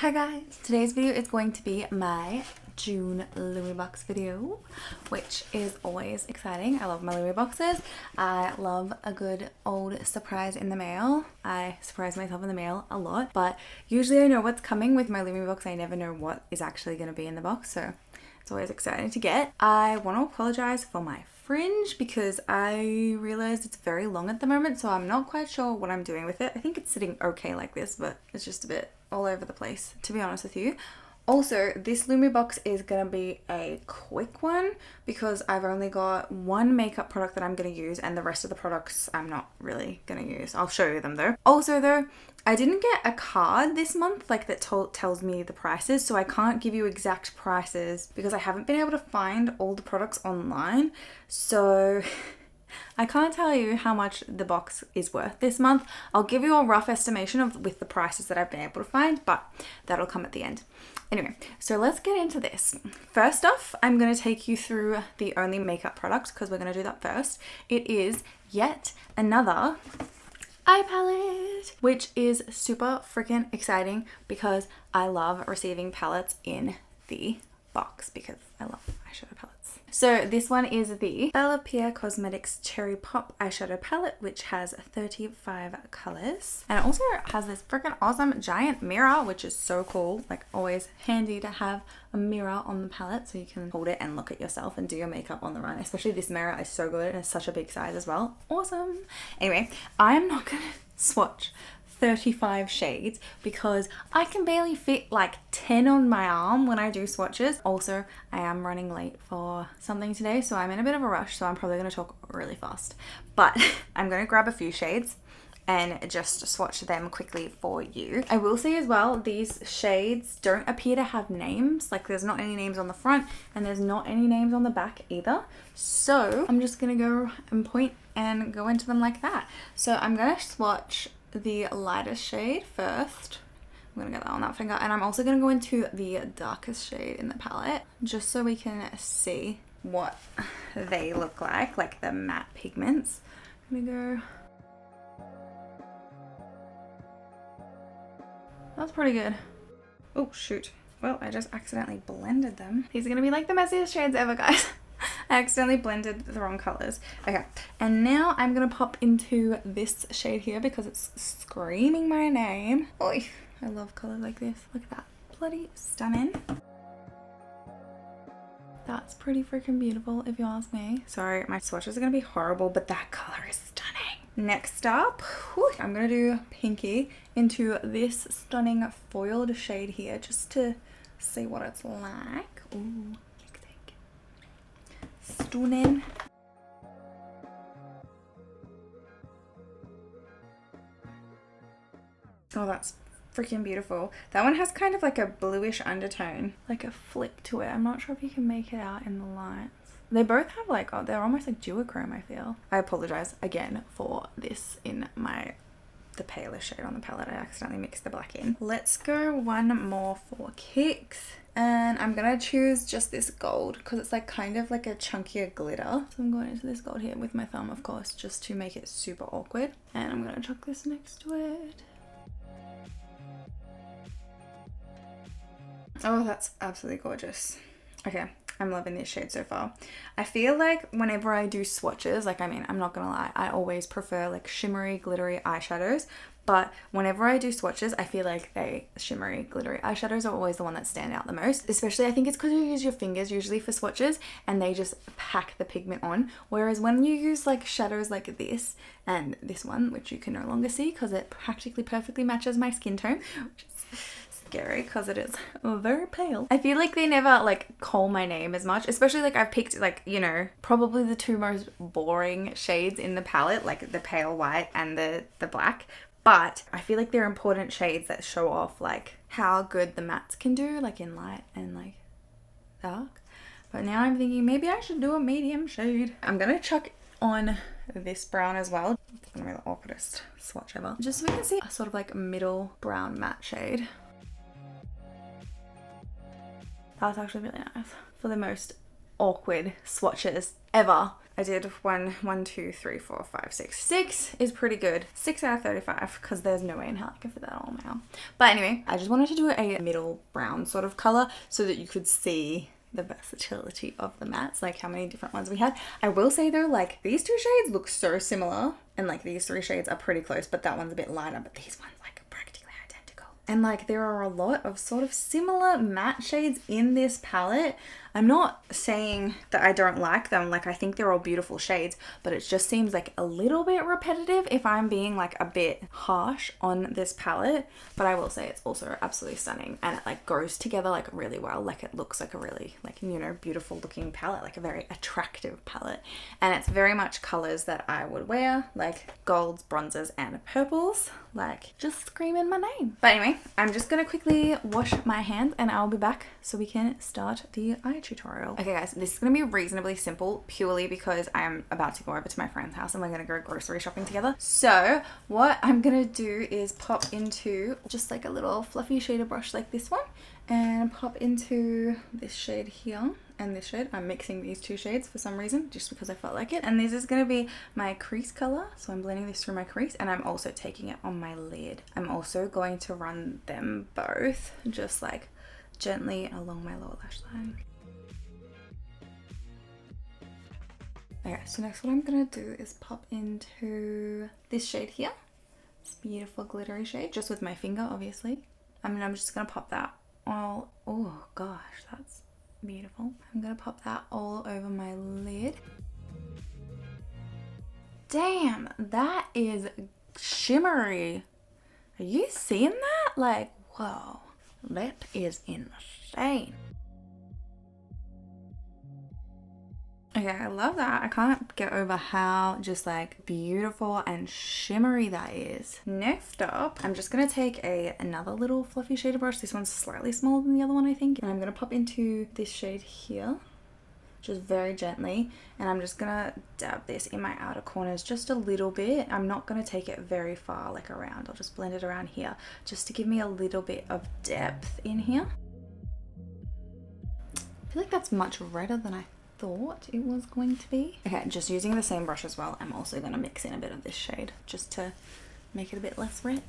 Hi guys, today's video is going to be my June Lumi Box video, which is always exciting. I love my Lumi Boxes. I love a good old surprise in the mail. I surprise myself in the mail a lot, but usually I know what's coming with my Lumi Box. I never know what is actually going to be in the box, so it's always exciting to get. I want to apologize for my fringe because I realized it's very long at the moment, so I'm not quite sure what I'm doing with it. I think it's sitting okay like this, but it's just a bit all over the place, to be honest with you. Also, this Lumi Box is going to be a quick one because I've only got one makeup product that I'm going to use, and the rest of the products I'm not really going to use. I'll show you them though. Also though, I didn't get a card this month like that tells me the prices, so I can't give you exact prices because I haven't been able to find all the products online. So I can't tell you how much the box is worth this month. I'll give you a rough estimation with the prices that I've been able to find, but that'll come at the end. Anyway, so let's get into this. First off, I'm going to take you through the only makeup product because we're going to do that first. It is yet another eye palette, which is super freaking exciting because I love receiving palettes in the box because I love eyeshadow palettes. So this one is the Bellapierre Cosmetics Cherry Pop Eyeshadow Palette, which has 35 colors. And it also has this freaking awesome giant mirror, which is so cool. Like, always handy to have a mirror on the palette so you can hold it and look at yourself and do your makeup on the run. Especially this mirror is so good and it's such a big size as well. Awesome. Anyway, I'm not gonna swatch 35 shades because I can barely fit like 10 on my arm when I do swatches. Also, I am running late for something today, so I'm in a bit of a rush, so I'm probably going to talk really fast. But I'm going to grab a few shades and just swatch them quickly for you. I will say as well, these shades don't appear to have names. Like, there's not any names on the front and there's not any names on the back either. So I'm just going to go and point and go into them like that. So I'm going to swatch the lightest shade first. I'm gonna get that on that finger, and I'm also gonna go into the darkest shade in the palette just so we can see what they look like the matte pigments. I'm gonna go. That's pretty good. Oh shoot, well, I just accidentally blended them. These are gonna be like the messiest shades ever, guys. I accidentally blended the wrong colors. Okay, and now I'm gonna pop into this shade here because it's screaming my name. Oy, I love colors like this. Look at that, bloody stunning. That's pretty freaking beautiful if you ask me. Sorry, my swatches are gonna be horrible, but that color is stunning. Next up, I'm gonna do pinky into this stunning foiled shade here just to see what it's like. Ooh. Stunning. Oh, that's freaking beautiful. That one has kind of like a bluish undertone, like a flick to it. I'm not sure if you can make it out in the lights. They both have like, oh, they're almost like duochrome, I feel. I apologize again for this in the paler shade on the palette. I accidentally mixed the black in. Let's go one more for kicks. And I'm gonna choose just this gold because it's like kind of like a chunkier glitter. So I'm going into this gold here with my thumb, of course, just to make it super awkward. And I'm gonna chuck this next to it. Oh, that's absolutely gorgeous. Okay, I'm loving this shade so far. I feel like whenever I do swatches, like, I mean, I'm not gonna lie, I always prefer like shimmery, glittery eyeshadows. But whenever I do swatches, I feel like shimmery, glittery eyeshadows are always the one that stand out the most. Especially, I think it's because you use your fingers usually for swatches and they just pack the pigment on. Whereas when you use like shadows like this and this one, which you can no longer see because it practically perfectly matches my skin tone, which is scary because it is very pale. I feel like they never like call my name as much, especially like I've picked like, you know, probably the two most boring shades in the palette, like the pale white and the black. But I feel like they're important shades that show off like how good the mattes can do, like in light and like dark. But now I'm thinking maybe I should do a medium shade. I'm gonna chuck on this brown as well. It's gonna be the awkwardest swatch ever. Just so we can see a sort of like middle brown matte shade. That's actually really nice. For the most awkward swatches ever, I did 1, 2, 3, 4, 5, 6. 6 is pretty good. 6 out of 35 because there's no way in hell I can fit that all on my arm. But anyway, I just wanted to do a middle brown sort of color so that you could see the versatility of the mattes, like how many different ones we had. I will say though, like these 2 shades look so similar and like these 3 shades are pretty close, but that one's a bit lighter, but these ones like practically identical. And like there are a lot of sort of similar matte shades in this palette. I'm not saying that I don't like them, like I think they're all beautiful shades, but it just seems like a little bit repetitive if I'm being like a bit harsh on this palette. But I will say it's also absolutely stunning and it like goes together like really well. Like it looks like a really like, you know, beautiful looking palette, like a very attractive palette. And it's very much colors that I would wear, like golds, bronzes and purples, like just screaming my name. But anyway, I'm just gonna quickly wash my hands and I'll be back so we can start the eye tutorial. Okay guys, this is gonna be reasonably simple purely because I'm about to go over to my friend's house and we're gonna go grocery shopping together. So what I'm gonna do is pop into just like a little fluffy shader brush like this one and pop into this shade here and this shade. I'm mixing these 2 shades for some reason just because I felt like it, and this is going to be my crease color, so I'm blending this through my crease and I'm also taking it on my lid. I'm also going to run them both just like gently along my lower lash line. Okay, so next what I'm gonna do is pop into this shade here, this beautiful glittery shade, just with my finger obviously. I'm just gonna pop that all, oh gosh, that's beautiful. I'm gonna pop that all over my lid. Damn, that is shimmery. Are you seeing that? Like, whoa, that is insane. Okay, I love that. I can't get over how just like beautiful and shimmery that is. Next up, I'm just gonna take another little fluffy shader brush. This one's slightly smaller than the other one, I think. And I'm gonna pop into this shade here, just very gently. And I'm just gonna dab this in my outer corners just a little bit. I'm not gonna take it very far, like around. I'll just blend it around here just to give me a little bit of depth in here. I feel like that's much redder than I thought it was going to be. Okay, just using the same brush as well, I'm also going to mix in a bit of this shade just to make it a bit less red.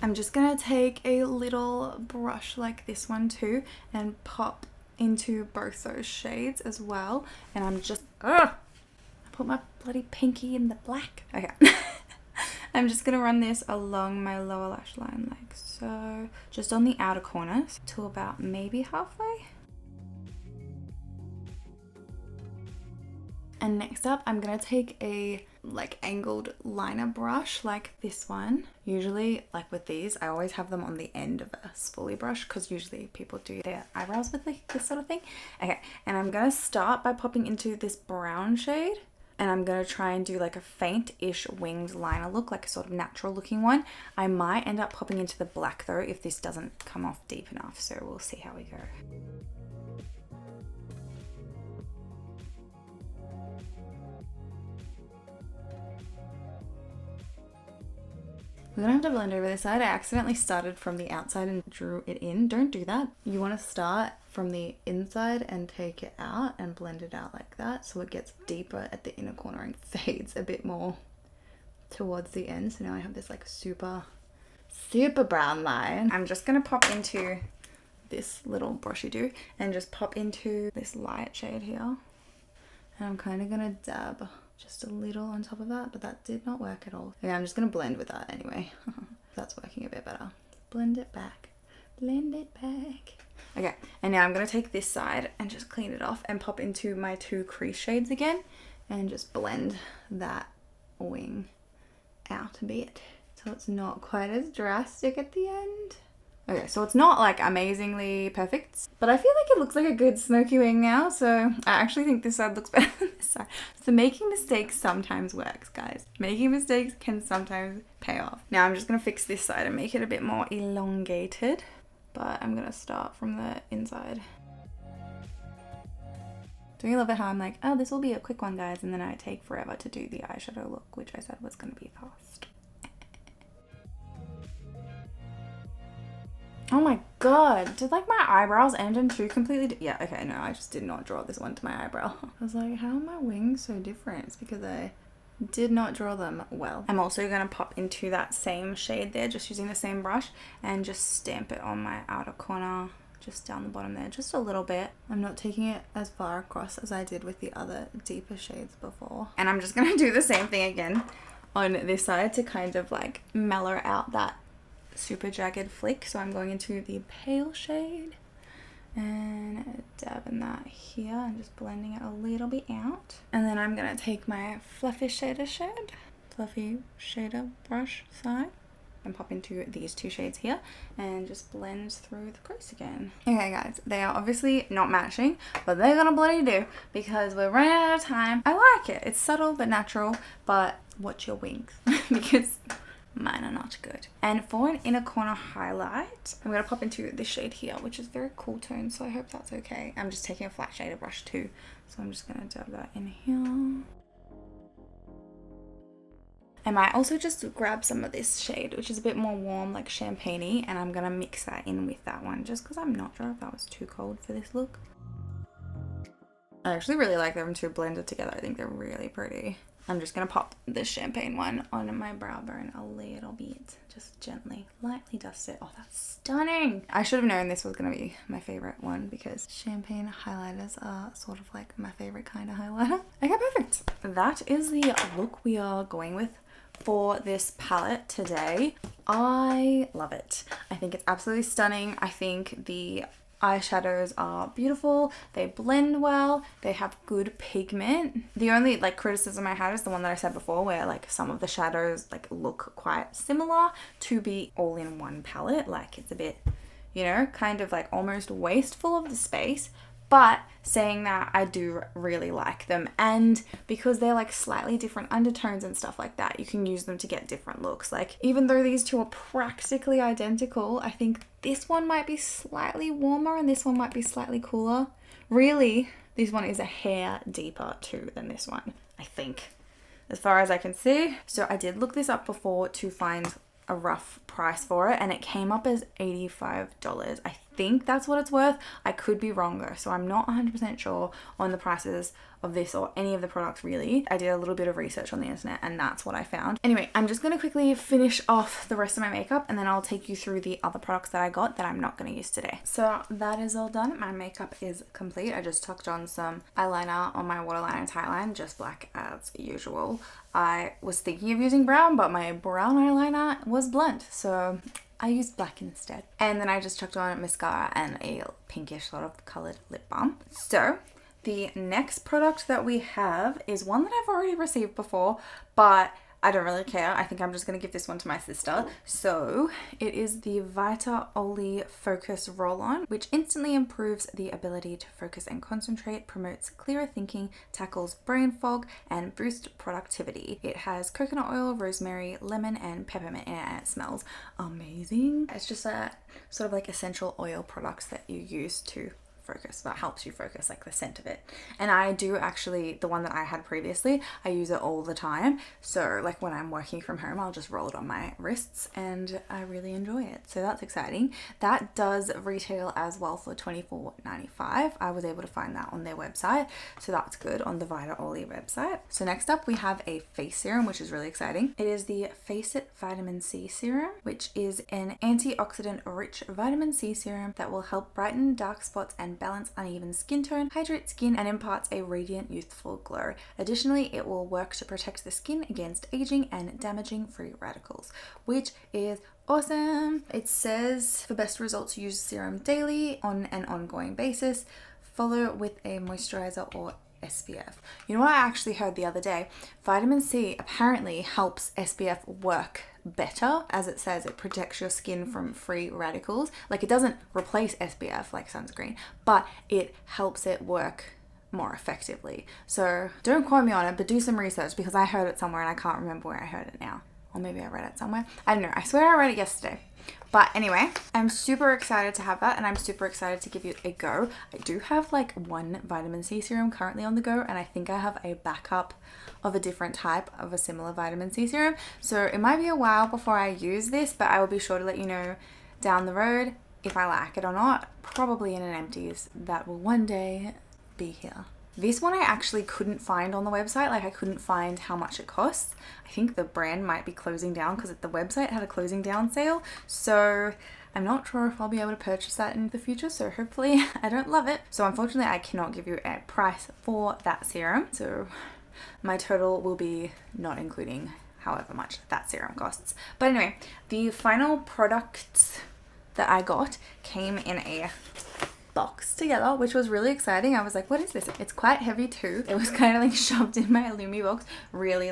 I'm just going to take a little brush like this one too and pop into both those shades as well. And I'm just, I put my bloody pinky in the black. Okay. I'm just going to run this along my lower lash line like so, just on the outer corners to about maybe halfway. And next up, I'm going to take a like angled liner brush like this one. Usually like with these, I always have them on the end of a spoolie brush because usually people do their eyebrows with like this sort of thing. Okay, and I'm going to start by popping into this brown shade. And I'm going to try and do like a faint-ish winged liner look, like a sort of natural looking one. I might end up popping into the black though if this doesn't come off deep enough, so we'll see how we go. We're gonna have to blend over this side. I accidentally started from the outside and drew it in. Don't do that. You want to start from the inside and take it out and blend it out like that so it gets deeper at the inner corner and fades a bit more towards the end. So now I have this like super brown line. I'm just gonna pop into this little brushy do and just pop into this light shade here. And I'm kind of gonna dab just a little on top of that, but that did not work at all. Okay, I'm just gonna blend with that anyway. That's working a bit better. Blend it back. Blend it back. Okay, and now I'm gonna take this side and just clean it off and pop into my 2 crease shades again and just blend that wing out a bit so it's not quite as drastic at the end. Okay, so it's not like amazingly perfect, but I feel like it looks like a good smoky wing now, so I actually think this side looks better than this side. So making mistakes sometimes works, guys. Making mistakes can sometimes pay off. Now I'm just gonna fix this side and make it a bit more elongated, but I'm gonna start from the inside. Don't you love it how I'm like, oh, this will be a quick one, guys, and then I take forever to do the eyeshadow look, which I said was gonna be fast. Oh my God, did like my eyebrows end in two completely yeah, okay, no, I just did not draw this one to my eyebrow. I was like, how are my wings so different? It's because I did not draw them well. I'm also going to pop into that same shade there, just using the same brush, and just stamp it on my outer corner, just down the bottom there, just a little bit. I'm not taking it as far across as I did with the other deeper shades before. And I'm just going to do the same thing again on this side to kind of like mellow out that super jagged flick. So I'm going into the pale shade and dabbing that here and just blending it a little bit out. And then I'm gonna take my fluffy shader brush side and pop into these two shades here and just blend through the crease again. Okay guys, they are obviously not matching, but they're gonna bloody do because we're running out of time. I like it. It's subtle but natural, but watch your wings because mine are not good. And for an inner corner highlight, I'm going to pop into this shade here, which is very cool tone, so I hope that's okay. I'm just taking a flat shader brush too, so I'm just going to dab that in here. I might also just grab some of this shade, which is a bit more warm, like champagne-y, and I'm going to mix that in with that one, just because I'm not sure if that was too cold for this look. I actually really like them two blended together. I think they're really pretty. I'm just going to pop this champagne one on my brow bone a little bit. Just gently, lightly dust it. Oh, that's stunning. I should have known this was going to be my favorite one because champagne highlighters are sort of like my favorite kind of highlighter. Okay, perfect. That is the look we are going with for this palette today. I love it. I think it's absolutely stunning. I think the eyeshadows are beautiful, they blend well, they have good pigment. The only like criticism I had is the one that I said before, where like some of the shadows like look quite similar to be all in one palette. Like it's a bit, you know, kind of like almost wasteful of the space. But saying that, I do really like them, and because they're like slightly different undertones and stuff like that, you can use them to get different looks. Like even though these two are practically identical, I think this one might be slightly warmer and this one might be slightly cooler. Really, this one is a hair deeper too than this one, I think, as far as I can see. So I did look this up before to find a rough price for it, and it came up as $85. I think that's what it's worth. I could be wrong though, so I'm not 100% sure on the prices of this or any of the products really. I did a little bit of research on the internet and that's what I found. Anyway, I'm just going to quickly finish off the rest of my makeup and then I'll take you through the other products that I got that I'm not going to use today. So that is all done. My makeup is complete. I just tucked on some eyeliner on my waterline and tightline, just black as usual. I was thinking of using brown, but my brown eyeliner was blunt, so I used black instead. And then I just chucked on mascara and a pinkish sort of coloured lip balm. So the next product that we have is one that I've already received before, but I don't really care. I think I'm just going to give this one to my sister. So it is the Vita Olie Focus Roll-On, which instantly improves the ability to focus and concentrate, promotes clearer thinking, tackles brain fog, and boosts productivity. It has coconut oil, rosemary, lemon, and peppermint in it, and it smells amazing. It's just a sort of like essential oil products that you use to focus, that helps you focus, like the scent of it. And I do actually, the one that I had previously, I use it all the time. So like when I'm working from home, I'll just roll it on my wrists and I really enjoy it. So that's exciting. That does retail as well for $24.95. I was able to find that on their website. So that's good, on the Vita Olie website. So next up we have a face serum, which is really exciting. It is the Face It Vitamin C Serum, which is an antioxidant rich vitamin C serum that will help brighten dark spots and balance uneven skin tone, hydrate skin, and imparts a radiant, youthful glow. Additionally, it will work to protect the skin against aging and damaging free radicals, which is awesome. It says for best results, use serum daily on an ongoing basis. Follow with a moisturizer or SPF. You know what I actually heard the other day? Vitamin C apparently helps SPF work better. As it says, it protects your skin from free radicals. Like it doesn't replace SPF like sunscreen, but it helps it work more effectively. So don't quote me on it, but do some research because I heard it somewhere and I can't remember where I heard it now. Or maybe I read it somewhere. I don't know. I swear I read it yesterday. But anyway, I'm super excited to have that and I'm super excited to give it a go. I do have like one vitamin C serum currently on the go and I think I have a backup of a different type of a similar vitamin C serum. So it might be a while before I use this, but I will be sure to let you know down the road if I like it or not, probably in an empties that will one day be here. This one I actually couldn't find on the website. Like I couldn't find how much it costs. I think the brand might be closing down because the website had a closing down sale. So I'm not sure if I'll be able to purchase that in the future. So hopefully I don't love it. So unfortunately I cannot give you a price for that serum. So my total will be not including however much that serum costs. But anyway, the final products that I got came in a box together, which was really exciting. I was like, what is this? It's quite heavy too. It was kind of like shoved in my Lumi box really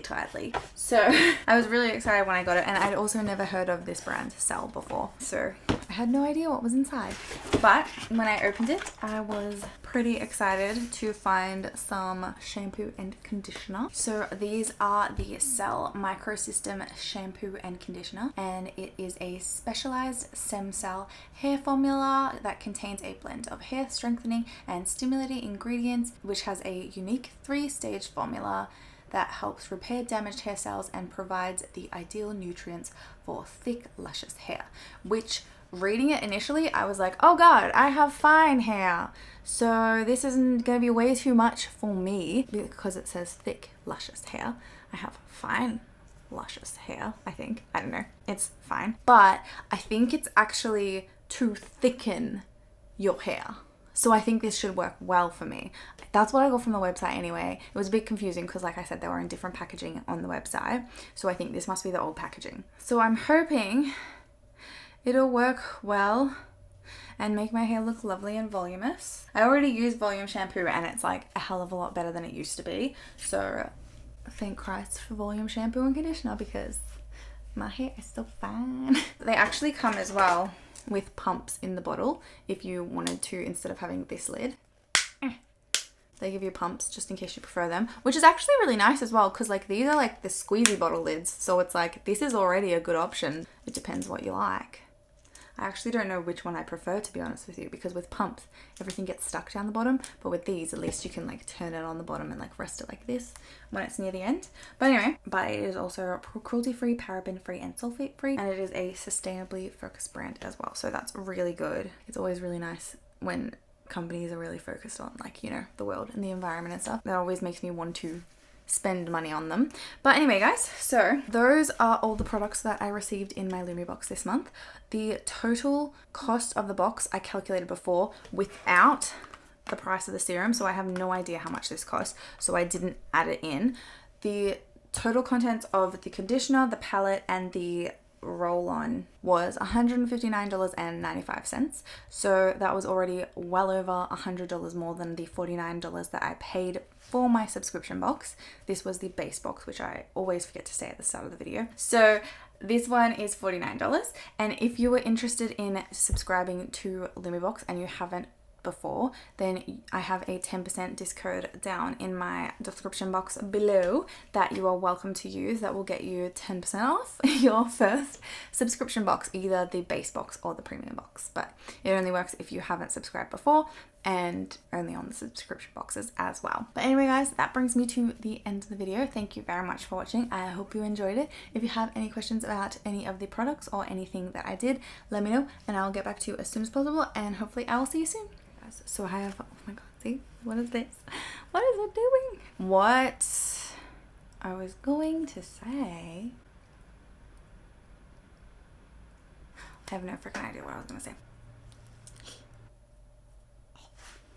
tightly. So I was really excited when I got it, and I'd also never heard of this brand Cell before. So I had no idea what was inside. But when I opened it, I was pretty excited to find some shampoo and conditioner. So these are the Cell Microstem shampoo and conditioner, and it is a specialized stem cell hair formula that contains a blend of hair strengthening and stimulating ingredients, which has a unique 3-stage formula that helps repair damaged hair cells and provides the ideal nutrients for thick, luscious hair. Which, reading it initially, I was like, oh god, I have fine hair, so this isn't gonna be way too much for me, because it says thick, luscious hair. I have fine, luscious hair, I think. I don't know. It's fine. But I think it's actually to thicken your hair. So I think this should work well for me. That's what I got from the website anyway. It was a bit confusing because, like I said, they were in different packaging on the website. So I think this must be the old packaging. So I'm hoping it'll work well and make my hair look lovely and voluminous. I already use volume shampoo and it's like a hell of a lot better than it used to be. So thank Christ for volume shampoo and conditioner, because my hair is so fine. They actually come as well with pumps in the bottle if you wanted to, instead of having this lid. They give you pumps just in case you prefer them, which is actually really nice as well, because like these are like the squeezy bottle lids, so it's like this is already a good option. It depends what you like. I actually don't know which one I prefer, to be honest with you, because with pumps everything gets stuck down the bottom, but with these at least you can like turn it on the bottom and like rest it like this when it's near the end. But anyway, but it is also cruelty free, paraben free and sulfate free, and it is a sustainably focused brand as well, so that's really good. It's always really nice when companies are really focused on, like, you know, the world and the environment and stuff. That always makes me want to spend money on them. But anyway guys, so those are all the products that I received in my Lumi box this month. The total cost of the box I calculated before without the price of the serum, so I have no idea how much this cost, so I didn't add it in. The total contents of the conditioner, the palette and the roll-on was $159.95, so that was already well over $100 more than the $49 that I paid for my subscription box. This was the base box, which I always forget to say at the start of the video. So this one is $49, and if you were interested in subscribing to Lumi Box and you haven't before, then I have a 10% discount down in my description box below that you are welcome to use. That will get you 10% off your first subscription box, either the base box or the premium box, but it only works if you haven't subscribed before and only on the subscription boxes as well. But anyway guys, that brings me to the end of the video. Thank you very much for watching. I hope you enjoyed it. If you have any questions about any of the products or anything that I did, let me know and I'll get back to you as soon as possible, and hopefully I will see you soon. So I have, oh my god, see, what is this? What is it doing? What I was going to say, I have no freaking idea what I was going to say.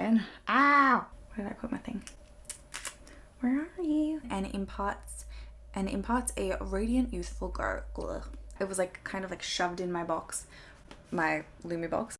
And, ow, where did I put my thing? Where are you? And imparts a radiant, youthful glow. It was like kind of like shoved in my box, my Lumi box.